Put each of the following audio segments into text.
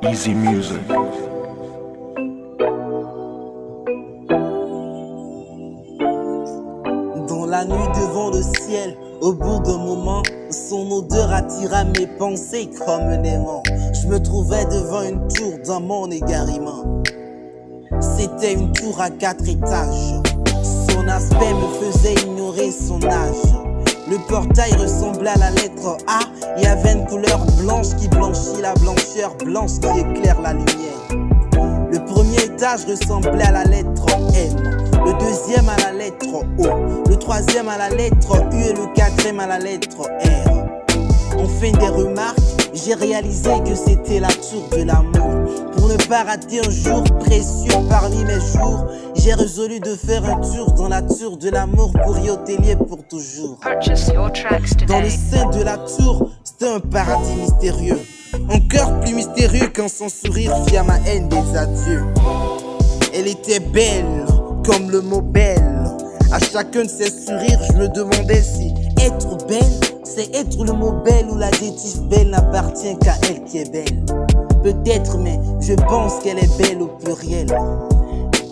Easy music. Dans la nuit devant le ciel, au bout d'un moment, son odeur attira mes pensées comme un aimant. Je me trouvais devant une tour dans mon égarement. C'était une tour à 4 étages. Son aspect me faisait ignorer son âge. Le portail ressemblait à la lettre A. Il y avait une couleur blanche qui blanchit la blancheur blanche qui éclaire la lumière. Le premier étage ressemblait à la lettre M. Le deuxième à la lettre O. Le troisième à la lettre U et le quatrième à la lettre R. En fin des remarques, j'ai réalisé que c'était la tour de l'amour. Pour ne pas rater un jour précieux parmi mes jours, j'ai résolu de faire un tour dans la tour de l'amour pour y hôtelier pour toujours. Dans le sein de la tour, c'était un paradis mystérieux. Encore plus mystérieux quand son sourire fit à ma haine des adieux. Elle était belle, comme le mot belle. À chacun de ses sourires, je me demandais si être belle, c'est être le mot belle ou l'adjectif belle n'appartient qu'à elle qui est belle. Peut-être, mais je pense qu'elle est belle au pluriel.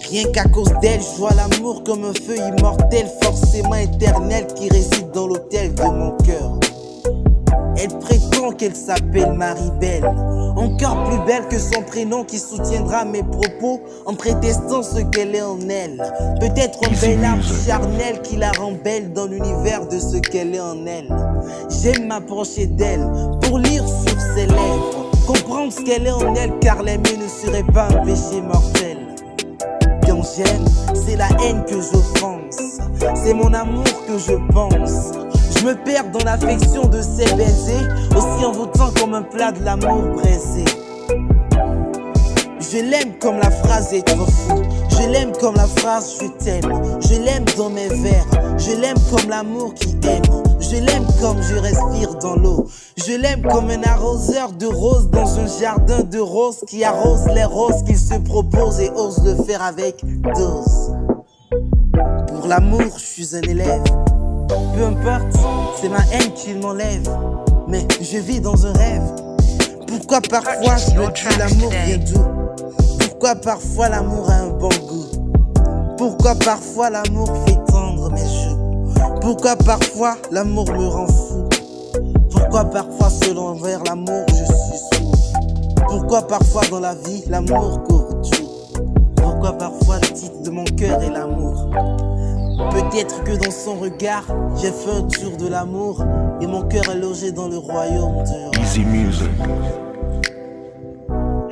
Rien qu'à cause d'elle, je vois l'amour comme un feu immortel, forcément éternel, qui réside dans l'hôtel de mon cœur. Elle prétend qu'elle s'appelle Marie-Belle, encore plus belle que son prénom qui soutiendra mes propos en prétestant ce qu'elle est en elle. Peut-être un bel arbre charnel qui la rend belle dans l'univers de ce qu'elle est en elle. J'aime m'approcher d'elle pour lire sur ses lèvres, comprendre ce qu'elle est en elle, car l'aimer ne serait pas un péché mortel. Quand j'aime, c'est la haine que j'offense, c'est mon amour que je pense. Je me perds dans l'affection de ses baisers, aussi envoûtant comme un plat de l'amour braisé. Je l'aime comme la phrase est trop fou. Je l'aime comme la phrase je t'aime. Je l'aime dans mes vers. Je l'aime comme l'amour qui aime. Je l'aime comme je respire dans l'eau. Je l'aime comme un arroseur de roses dans un jardin de roses qui arrose les roses qu'il se propose et ose le faire avec dose. Pour l'amour, je suis un élève. Peu importe, c'est ma haine qui m'enlève. Mais je vis dans un rêve. Pourquoi parfois je me dis l'amour vient d'où? Pourquoi parfois l'amour a un bon goût? Pourquoi parfois l'amour fait tendre mes joues? Pourquoi parfois l'amour me rend fou? Pourquoi parfois selon envers l'amour je suis sourd? Pourquoi parfois dans la vie l'amour court tout? Pourquoi parfois le titre de mon cœur est l'amour? Peut-être que dans son regard, j'ai fait un tour de l'amour et mon cœur est logé dans le royaume de Easy music.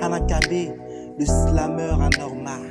Hanakabe, le slammer anormal.